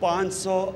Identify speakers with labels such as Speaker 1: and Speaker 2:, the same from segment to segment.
Speaker 1: 500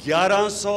Speaker 1: 1100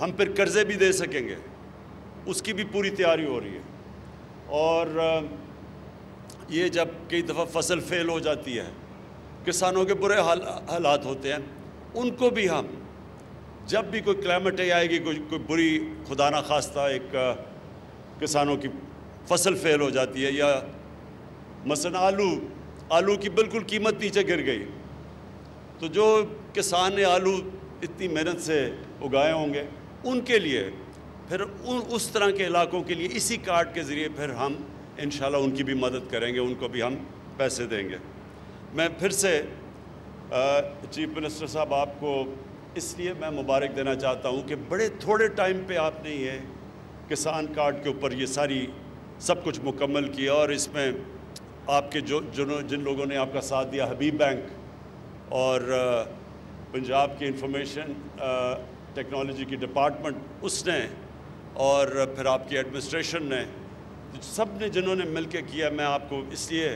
Speaker 1: ہم پھر قرضے بھی دے سکیں گے، اس کی بھی پوری تیاری ہو رہی ہے۔ اور یہ جب کئی دفعہ فصل فیل ہو جاتی ہے، کسانوں کے برے حالات ہوتے ہیں، ان کو بھی ہم جب بھی کوئی کلائمیٹ آئے گی، کوئی بری خدا نخواستہ ایک کسانوں کی فصل فیل ہو جاتی ہے، یا مثلا آلو کی بالکل قیمت نیچے گر گئی، تو جو کسان نے آلو اتنی محنت سے اگائے ہوں گے، ان کے لیے پھر اس طرح کے علاقوں کے لیے اسی کارڈ کے ذریعے پھر ہم انشاءاللہ ان کی بھی مدد کریں گے، ان کو بھی ہم پیسے دیں گے۔ میں پھر سے چیف منسٹر صاحب آپ کو اس لیے میں مبارک دینا چاہتا ہوں کہ بڑے تھوڑے ٹائم پہ آپ نے یہ کسان کارڈ کے اوپر یہ سب کچھ مکمل کیا، اور اس میں آپ کے جن لوگوں نے آپ کا ساتھ دیا، حبیب بینک اور پنجاب کی انفارمیشن ٹیکنالوجی کی ڈپارٹمنٹ اس نے، اور پھر آپ کی ایڈمنسٹریشن نے، سب نے جنہوں نے مل کے کیا، میں آپ کو اس لیے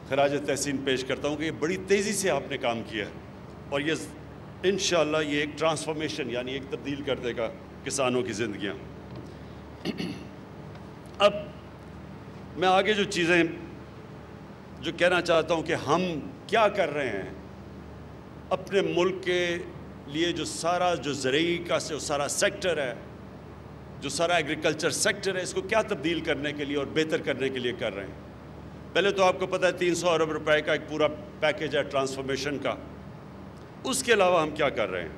Speaker 1: خراج تحسین پیش کرتا ہوں کہ یہ بڑی تیزی سے آپ نے کام کیا ہے، اور یہ انشاءاللہ یہ ایک ٹرانسفارمیشن یعنی ایک تبدیل کر دے گا کسانوں کی زندگیاں۔ اب میں آگے جو چیزیں جو کہنا چاہتا ہوں کہ ہم کیا کر رہے ہیں اپنے ملک کے لیے، جو زرعی کا جو سارا سیکٹر ہے، جو سارا ایگریکلچر سیکٹر ہے، اس کو کیا تبدیل کرنے کے لیے اور بہتر کرنے کے لیے کر رہے ہیں۔ پہلے تو آپ کو پتہ ہے 300 ارب روپے کا ایک پورا پیکیج ہے ٹرانسفارمیشن کا۔ اس کے علاوہ ہم کیا کر رہے ہیں؟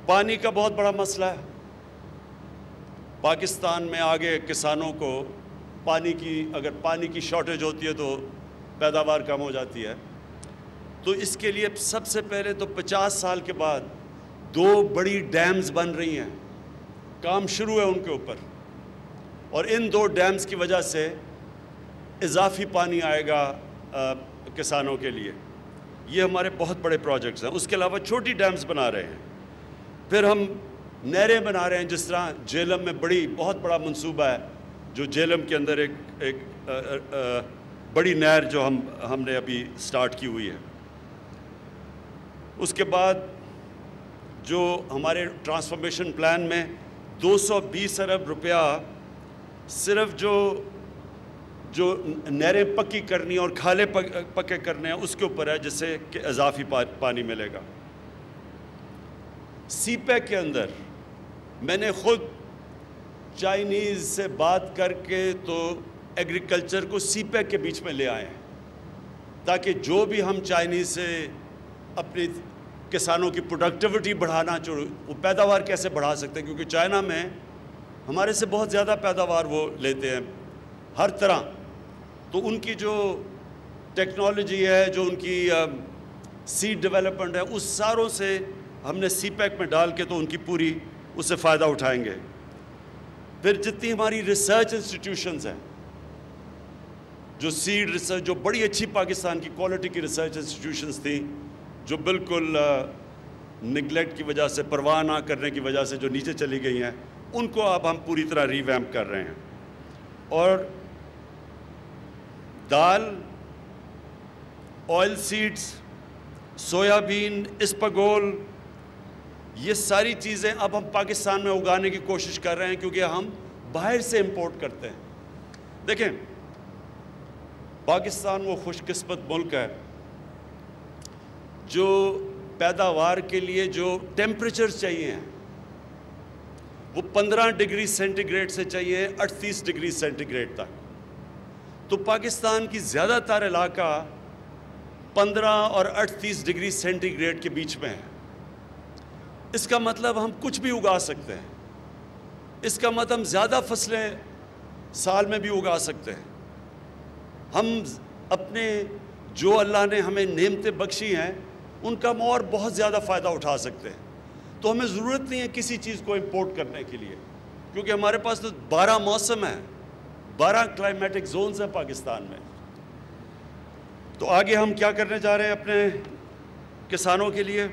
Speaker 1: پانی کا بہت بڑا مسئلہ ہے پاکستان میں۔ آگے کسانوں کو اگر پانی کی شارٹیج ہوتی ہے تو پیداوار کم ہو جاتی ہے، تو اس کے لیے سب سے پہلے تو 50 سال کے بعد 2 بڑی ڈیمز بن رہی ہیں، کام شروع ہے ان کے اوپر، اور ان 2 ڈیمز کی وجہ سے اضافی پانی آئے گا کسانوں کے لیے۔ یہ ہمارے بہت بڑے پروجیکٹس ہیں۔ اس کے علاوہ چھوٹی ڈیمز بنا رہے ہیں، پھر ہم نہریں بنا رہے ہیں، جس طرح جہلم میں بہت بڑا منصوبہ ہے، جو جہلم کے اندر ایک بڑی نہر جو ہم نے ابھی سٹارٹ کی ہوئی ہے۔ اس کے بعد جو ہمارے ٹرانسفارمیشن پلان میں 220 ارب روپیہ صرف جو نہریں پکی کرنی اور کھالے پکے کرنے ہیں اس کے اوپر ہے، جس سے کہ اضافی پانی ملے گا۔ سی پیک کے اندر میں نے خود چائنیز سے بات کر کے تو ایگریکلچر کو سی پیک کے بیچ میں لے آئے ہیں، تاکہ جو بھی ہم چائنیز سے اپنی کسانوں کی پروڈکٹیوٹی بڑھانا وہ پیداوار کیسے بڑھا سکتے ہیں، کیونکہ چائنا میں ہمارے سے بہت زیادہ پیداوار وہ لیتے ہیں ہر طرح، تو ان کی جو ٹیکنالوجی ہے، جو ان کی سیڈ ڈیولپمنٹ ہے، اس ساروں سے ہم نے سی پیک میں ڈال کے تو ان کی پوری اس سے فائدہ اٹھائیں گے۔ پھر جتنی ہماری ریسرچ انسٹیٹیوشنز ہیں، جو سیڈ ریسرچ، جو بڑی اچھی پاکستان کی کوالٹی کی ریسرچ انسٹیٹیوشنز تھیں، جو بالکل نگلیکٹ کی وجہ سے، پرواہ نہ کرنے کی وجہ سے جو نیچے چلی گئی ہیں، ان کو اب ہم پوری طرح ریویمپ کر رہے ہیں۔ اور دال، آئل سیڈز، سویابین، اسپاگول، یہ ساری چیزیں اب ہم پاکستان میں اگانے کی کوشش کر رہے ہیں، کیونکہ ہم باہر سے امپورٹ کرتے ہیں۔ دیکھیں، پاکستان وہ خوش قسمت ملک ہے جو پیداوار کے لیے جو ٹیمپریچر چاہیے ہیں وہ 15 ڈگری سینٹی گریڈ سے چاہیے 38 ڈگری سینٹی گریڈ تک، تو پاکستان کی زیادہ تر علاقہ 15 اور 38 ڈگری سینٹی گریڈ کے بیچ میں ہے۔ اس کا مطلب ہم کچھ بھی اگا سکتے ہیں، اس کا مطلب ہم زیادہ فصلیں سال میں بھی اگا سکتے ہیں۔ ہم اپنے جو اللہ نے ہمیں نعمتیں بخشی ہیں ان کا ہم اور بہت زیادہ فائدہ اٹھا سکتے ہیں، تو ہمیں ضرورت نہیں ہے کسی چیز کو امپورٹ کرنے کے لیے، کیونکہ ہمارے پاس تو 12 موسم ہیں، 12 کلائمیٹک زونز ہیں پاکستان میں۔ تو آگے ہم کیا کرنے جا رہے ہیں اپنے کسانوں کے لیے؟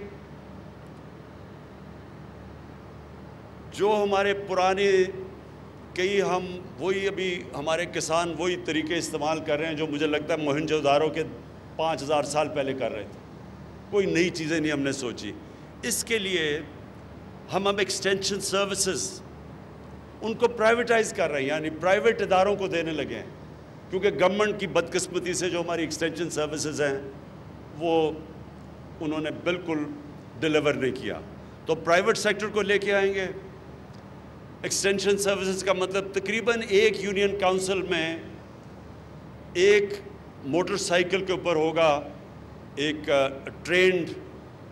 Speaker 1: جو ہمارے پرانے ہم ابھی ہمارے کسان وہی طریقے استعمال کر رہے ہیں جو مجھے لگتا ہے موہنجو داڑو کے 5000 سال پہلے کر رہے تھے، کوئی نئی چیزیں نہیں ہم نے سوچی۔ اس کے لیے ہم اب ایکسٹینشن سروسز ان کو پرائیویٹائز کر رہے ہیں، یعنی پرائیویٹ اداروں کو دینے لگے ہیں، کیونکہ گورنمنٹ کی بدقسمتی سے جو ہماری ایکسٹینشن سروسز ہیں وہ انہوں نے بالکل ڈیلیور نہیں کیا، تو پرائیویٹ سیکٹر کو لے کے آئیں گے۔ ایکسٹینشن سروسز کا مطلب تقریباً ایک یونین کاؤنسل میں ایک موٹر سائیکل کے اوپر ہوگا ایک ٹرینڈ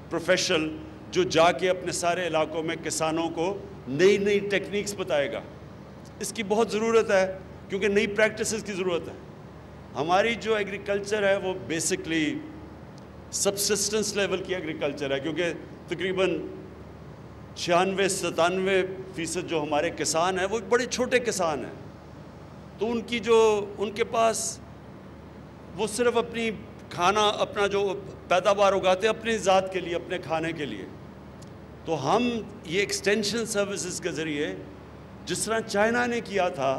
Speaker 1: پروفیشنل جو جا کے اپنے سارے علاقوں میں کسانوں کو نئی نئی ٹیکنیکس بتائے گا۔ اس کی بہت ضرورت ہے کیونکہ نئی پریکٹسز کی ضرورت ہے۔ ہماری جو ایگریکلچر ہے وہ بیسکلی سبسسٹنس لیول کی ایگریکلچر ہے، کیونکہ تقریباً 96-97% جو ہمارے کسان ہیں وہ بڑے چھوٹے کسان ہیں، تو ان کے پاس وہ صرف اپنی کھانا اپنا جو پیداوار اگاتے ہیں اپنی ذات کے لیے، اپنے کھانے کے لیے۔ تو ہم یہ ایکسٹینشن سروسز کے ذریعے جس طرح چائنا نے کیا تھا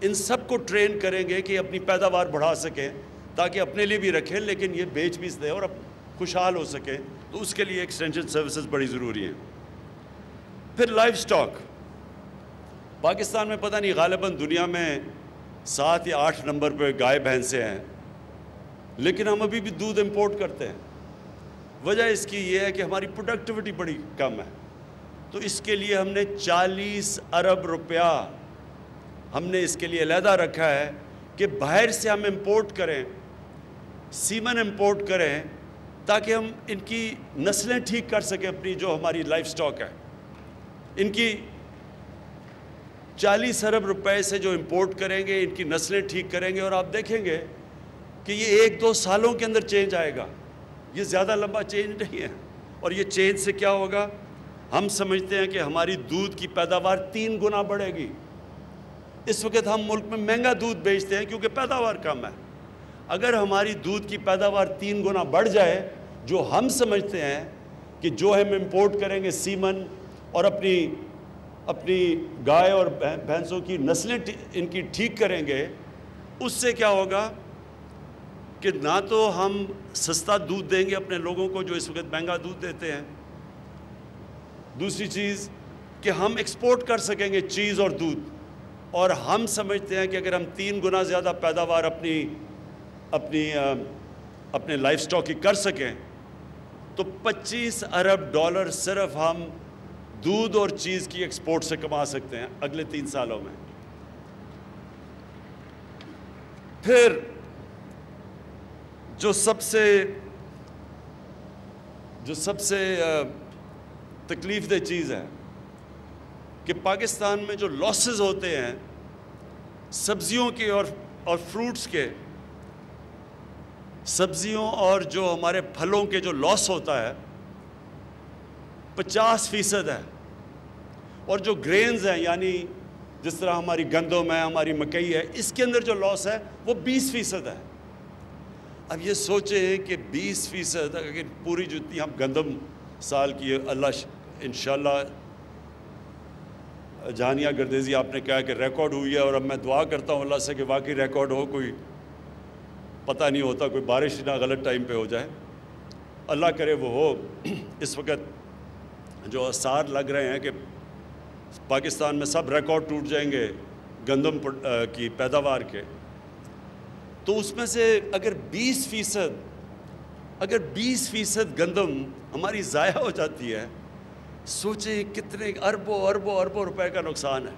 Speaker 1: ان سب کو ٹرین کریں گے کہ اپنی پیداوار بڑھا سکیں تاکہ اپنے لیے بھی رکھیں لیکن یہ بیچ بھی دیں اور خوشحال ہو سکیں، تو اس کے لیے ایکسٹینشن سروسز بڑی ضروری ہیں۔ پھر لائف سٹاک، پاکستان میں پتہ نہیں غالباً دنیا میں 7 یا 8 نمبر پہ گائے بھینسیں ہیں، لیکن ہم ابھی بھی دودھ امپورٹ کرتے ہیں۔ وجہ اس کی یہ ہے کہ ہماری پروڈکٹیوٹی بڑی کم ہے، تو اس کے لیے ہم نے 40 ارب روپیہ ہم نے اس کے لیے علیحدہ رکھا ہے کہ باہر سے ہم امپورٹ کریں، سیمن امپورٹ کریں تاکہ ہم ان کی نسلیں ٹھیک کر سکیں، اپنی جو ہماری لائف سٹاک ہے ان کی 40 ارب روپے سے جو امپورٹ کریں گے ان کی نسلیں ٹھیک کریں گے، اور آپ دیکھیں گے کہ یہ 1-2 سالوں کے اندر چینج آئے گا، یہ زیادہ لمبا چینج نہیں ہے۔ اور یہ چینج سے کیا ہوگا؟ ہم سمجھتے ہیں کہ ہماری دودھ کی پیداوار 3 گنا بڑھے گی۔ اس وقت ہم ملک میں مہنگا دودھ بیچتے ہیں کیونکہ پیداوار کم ہے۔ اگر ہماری دودھ کی پیداوار 3 گنا بڑھ جائے، جو ہم سمجھتے ہیں کہ جو ہم امپورٹ کریں گے سیمن اور اپنی گائے اور بھینسوں کی نسلیں ان کی ٹھیک کریں گے، اس سے کیا ہوگا کہ نہ تو ہم سستا دودھ دیں گے اپنے لوگوں کو جو اس وقت مہنگا دودھ دیتے ہیں، دوسری چیز کہ ہم ایکسپورٹ کر سکیں گے چیز اور دودھ، اور ہم سمجھتے ہیں کہ اگر ہم 3 گنا زیادہ پیداوار اپنے لائف سٹاک کی کر سکیں تو $25 ارب صرف ہم دودھ اور چیز کی ایکسپورٹ سے کما سکتے ہیں اگلے 3 سالوں میں۔ پھر جو سب سے تکلیف دہ چیز ہے کہ پاکستان میں جو لاسز ہوتے ہیں سبزیوں کے اور فروٹس کے، سبزیوں اور جو ہمارے پھلوں کے جو لاس ہوتا ہے 50% ہے، اور جو گرینز ہیں یعنی جس طرح ہماری گندم ہے، ہماری مکئی ہے، اس کے اندر جو لاس ہے وہ 20% ہے۔ اب یہ سوچیں کہ 20% اگر پوری جتنی ہم گندم سال کی اللہ انشاءاللہ جہانیہ گردیزی آپ نے کہا کہ ریکارڈ ہوئی ہے، اور اب میں دعا کرتا ہوں اللہ سے کہ واقعی ریکارڈ ہو، کوئی پتہ نہیں ہوتا، کوئی بارش نہ غلط ٹائم پہ ہو جائے، اللہ کرے وہ ہو۔ اس وقت جو آثار لگ رہے ہیں کہ پاکستان میں سب ریکارڈ ٹوٹ جائیں گے گندم کی پیداوار کے، تو اس میں سے اگر 20% گندم ہماری ضائع ہو جاتی ہے، سوچیں کتنے اربوں روپے کا نقصان ہے۔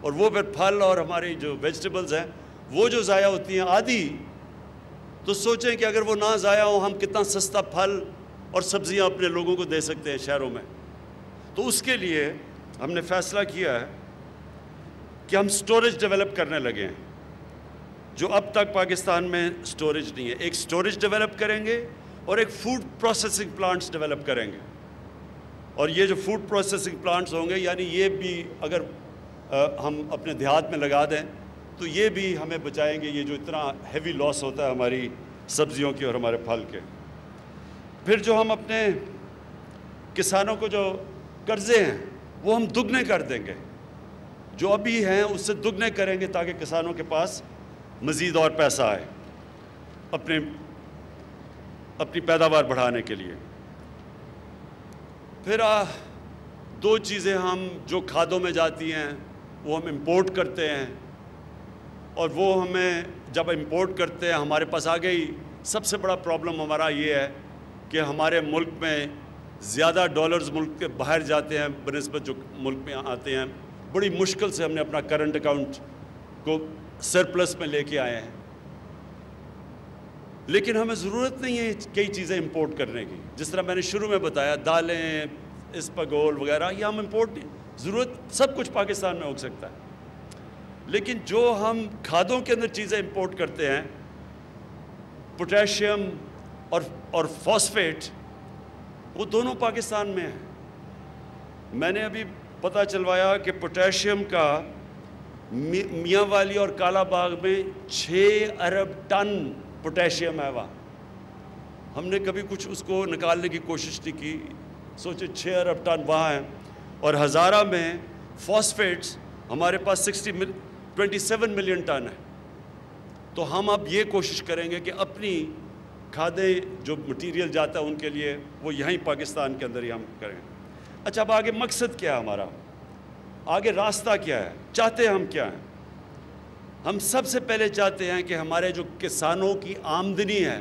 Speaker 1: اور وہ پھر پھل اور ہماری جو ویجیٹیبلز ہیں وہ جو ضائع ہوتی ہیں آدھی، تو سوچیں کہ اگر وہ نہ ضائع ہوں ہم کتنا سستا پھل اور سبزیاں اپنے لوگوں کو دے سکتے ہیں شہروں میں۔ تو اس کے لیے ہم نے فیصلہ کیا ہے کہ ہم سٹوریج ڈیولپ کرنے لگے ہیں، جو اب تک پاکستان میں سٹوریج نہیں ہے۔ ایک سٹوریج ڈیولپ کریں گے اور ایک فوڈ پروسیسنگ پلانٹس ڈیولپ کریں گے، اور یہ جو فوڈ پروسیسنگ پلانٹس ہوں گے یعنی یہ بھی اگر ہم اپنے دیہات میں لگا دیں تو یہ بھی ہمیں بچائیں گے یہ جو اتنا ہیوی لاس ہوتا ہے ہماری سبزیوں کی اور ہمارے پھل کے۔ پھر جو ہم اپنے کسانوں کو جو قرضے ہیں وہ ہم دگنے کر دیں گے، جو ابھی ہیں اس سے دگنے کریں گے تاکہ کسانوں کے پاس مزید اور پیسہ آئے اپنی پیداوار بڑھانے کے لیے۔ پھر دو چیزیں ہم جو کھادوں میں جاتی ہیں وہ ہم امپورٹ کرتے ہیں، اور وہ ہمیں جب امپورٹ کرتے ہیں ہمارے پاس آ گئی، سب سے بڑا پرابلم ہمارا یہ ہے کہ ہمارے ملک میں زیادہ ڈالرز ملک کے باہر جاتے ہیں بنسبت جو ملک میں آتے ہیں. بڑی مشکل سے ہم نے اپنا کرنٹ اکاؤنٹ کو سرپلس میں لے کے آئے ہیں، لیکن ہمیں ضرورت نہیں ہے کئی چیزیں امپورٹ کرنے کی. جس طرح میں نے شروع میں بتایا، دالیں، اسپاگول وغیرہ، یہ ہم امپورٹ نہیں، ضرورت سب کچھ پاکستان میں ہو سکتا ہے. لیکن جو ہم کھادوں کے اندر چیزیں امپورٹ کرتے ہیں، پوٹیشیم اور فاسفیٹ، وہ دونوں پاکستان میں ہیں. میں نے ابھی پتہ چلوایا کہ پوٹیشیم کا میاں والی اور کالا باغ میں 6 ارب ٹن پوٹیشیم ہے. وہاں ہم نے کبھی کچھ اس کو نکالنے کی کوشش نہیں کی. سوچے 6 ارب ٹن وہاں ہیں. اور ہزارہ میں فاسفیٹس ہمارے پاس 27 ملین ٹن ہے. تو ہم اب یہ کوشش کریں گے کہ اپنی کھادیں جو مٹیریل جاتا ہے ان کے لیے وہ یہیں پاکستان کے اندر ہی ہم کریں. اچھا، اب آگے مقصد کیا ہے ہمارا؟ آگے راستہ کیا ہے؟ چاہتے ہم کیا ہیں؟ ہم سب سے پہلے چاہتے ہیں کہ ہمارے جو کسانوں کی آمدنی ہے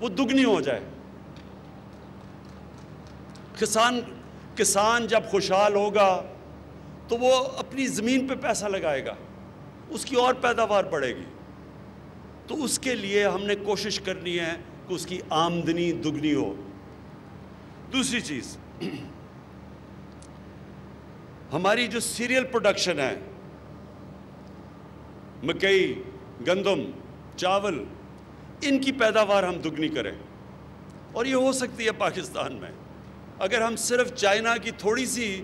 Speaker 1: وہ دگنی ہو جائے. کسان جب خوشحال ہوگا تو وہ اپنی زمین پہ پیسہ لگائے گا، اس کی اور پیداوار بڑھے گی. تو اس کے لیے ہم نے کوشش کرنی ہے کہ اس کی آمدنی دگنی ہو. دوسری چیز، ہماری جو سیریل پروڈکشن ہے، مکئی، گندم، چاول، ان کی پیداوار ہم دگنی کریں. اور یہ ہو سکتی ہے پاکستان میں. اگر ہم صرف چائنا کی تھوڑی سی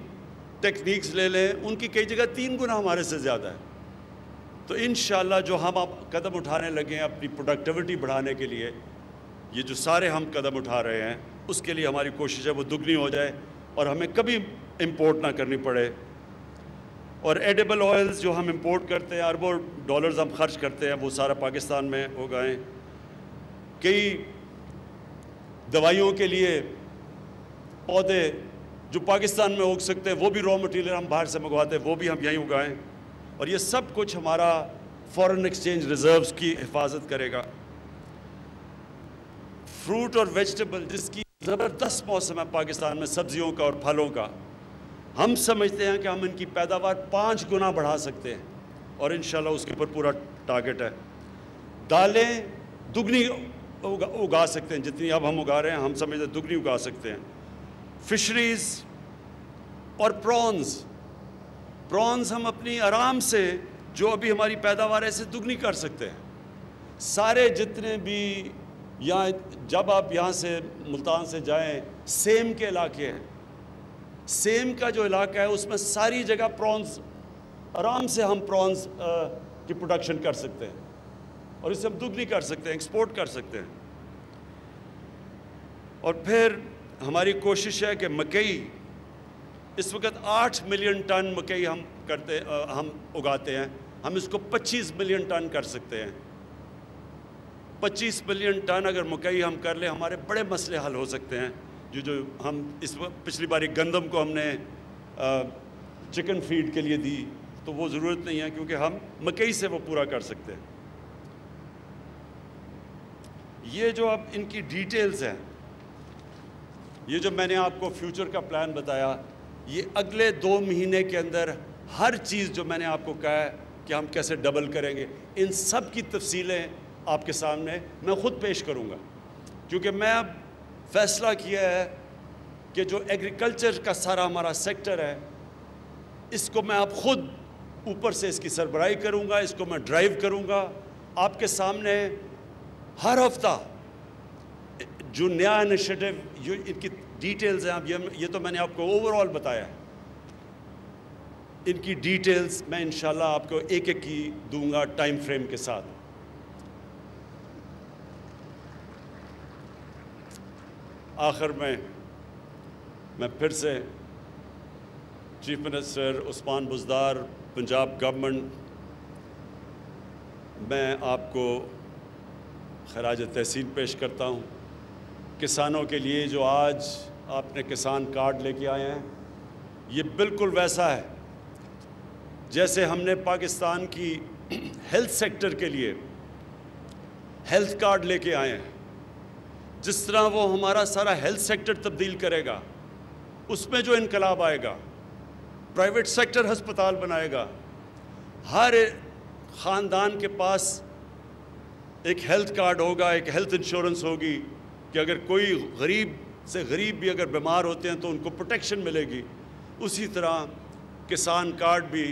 Speaker 1: ٹیکنیکس لے لیں، ان کی کئی جگہ 3 گنا ہمارے سے زیادہ ہے. تو انشاءاللہ جو ہم اب قدم اٹھانے لگے ہیں اپنی پروڈکٹیوٹی بڑھانے کے لیے، یہ جو سارے ہم قدم اٹھا رہے ہیں، اس کے لیے ہماری کوشش ہے وہ دگنی ہو جائے اور ہمیں کبھی امپورٹ نہ کرنی پڑے. اور ایڈیبل آئلز جو ہم امپورٹ کرتے ہیں، اربوں ڈالرز ہم خرچ کرتے ہیں، وہ سارا پاکستان میں اگائیں. کئی دوائیوں کے لیے پودے جو پاکستان میں اگ سکتے ہیں، وہ بھی را مٹیریل ہم باہر سے منگواتے ہیں، وہ بھی ہم یہیں اگائیں. اور یہ سب کچھ ہمارا فارن ایکسچینج ریزروز کی حفاظت کرے گا. فروٹ اور ویجیٹیبل جس کی زبردست موسم ہے پاکستان میں، سبزیوں کا اور پھلوں کا، ہم سمجھتے ہیں کہ ہم ان کی پیداوار 5 گنا بڑھا سکتے ہیں، اور انشاءاللہ اس کے اوپر پورا ٹارگٹ ہے. دالیں دگنی اگا سکتے ہیں، جتنی اب ہم اگا رہے ہیں ہم سمجھتے ہیں دگنی اگا سکتے ہیں. فشریز اور پرونز ہم اپنی آرام سے جو ابھی ہماری پیداوار ہے اسے دگنی کر سکتے ہیں. سارے جتنے بھی جب آپ یہاں سے ملتان سے جائیں، سیم کے علاقے ہیں، سیم کا جو علاقہ ہے اس میں ساری جگہ پرونز، آرام سے ہم پرونز کی پروڈکشن کر سکتے ہیں، اور اسے ہم دگنی کر سکتے ہیں، ایکسپورٹ کر سکتے ہیں. اور پھر ہماری کوشش ہے کہ مکئی، اس وقت 8 ملین ٹن مکئی ہم اگاتے ہیں، ہم اس کو 25 ملین ٹن کر سکتے ہیں. 25 ملین ٹن اگر مکئی ہم کر لیں، ہمارے بڑے مسئلے حل ہو سکتے ہیں. جو ہم اس وقت پچھلی باری گندم کو ہم نے چکن فیڈ کے لیے دی، تو وہ ضرورت نہیں ہے، کیونکہ ہم مکئی سے وہ پورا کر سکتے ہیں. یہ جو اب ان کی ڈیٹیلز ہیں، یہ جو میں نے آپ کو فیوچر کا پلان بتایا، یہ اگلے 2 مہینے کے اندر ہر چیز جو میں نے آپ کو کہا ہے کہ ہم کیسے ڈبل کریں گے، ان سب کی تفصیلیں آپ کے سامنے میں خود پیش کروں گا. کیونکہ میں اب فیصلہ کیا ہے کہ جو ایگریکلچر کا سارا ہمارا سیکٹر ہے، اس کو میں اب خود اوپر سے اس کی سربراہی کروں گا، اس کو میں ڈرائیو کروں گا. آپ کے سامنے ہر ہفتہ جو نیا انیشیٹو، جو ان کی ڈیٹیلز ہیں، اب یہ تو میں نے آپ کو اوور آل بتایا ہے، ان کی ڈیٹیلز میں انشاءاللہ آپ کو ایک ایک کی دوں گا ٹائم فریم کے ساتھ. آخر میں پھر سے chief minister Usman Buzdar, Punjab government, میں آپ کو خراج تحسین پیش کرتا ہوں. کسانوں کے لیے جو آج آپ نے کسان کارڈ لے کے آئے ہیں، یہ بالکل ویسا ہے جیسے ہم نے پاکستان کی ہیلتھ سیکٹر کے لیے ہیلتھ کارڈ لے کے آئے ہیں۔ جس طرح وہ ہمارا سارا ہیلتھ سیکٹر تبدیل کرے گا، اس میں جو انقلاب آئے گا، پرائیویٹ سیکٹر ہسپتال بنائے گا، ہر خاندان کے پاس ایک ہیلتھ کارڈ ہوگا، ایک ہیلتھ انشورنس ہوگی کہ اگر کوئی غریب سے غریب بھی اگر بیمار ہوتے ہیں تو ان کو پروٹیکشن ملے گی۔ اسی طرح کسان کارڈ بھی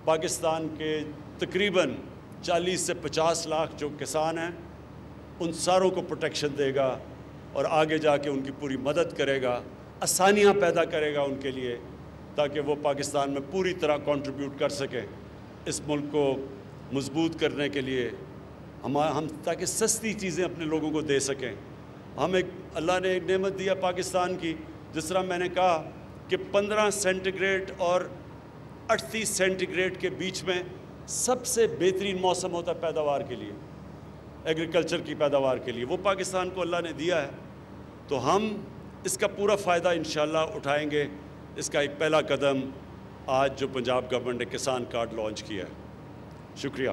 Speaker 1: پاکستان کے تقریباً 40 سے 50 لاکھ جو کسان ہیں ان ساروں کو پروٹیکشن دے گا اور آگے جا کے ان کی پوری مدد کرے گا، آسانیاں پیدا کرے گا ان کے لیے، تاکہ وہ پاکستان میں پوری طرح کنٹریبیوٹ کر سکیں اس ملک کو مضبوط کرنے کے لیے، ہم تاکہ سستی چیزیں اپنے لوگوں کو دے سکیں۔ اللہ نے ایک نعمت دیا پاکستان کی، جس طرح میں نے کہا کہ 15 سینٹی گریڈ اور 38 سینٹی گریڈ کے بیچ میں سب سے بہترین موسم ہوتا ہے پیداوار کے لیے، ایگریکلچر کی پیداوار کے لیے، وہ پاکستان کو اللہ نے دیا ہے۔ تو ہم اس کا پورا فائدہ انشاءاللہ اٹھائیں گے۔ اس کا ایک پہلا قدم آج جو پنجاب گورنمنٹ نے کسان کارڈ لانچ کیا ہے۔ شکریہ۔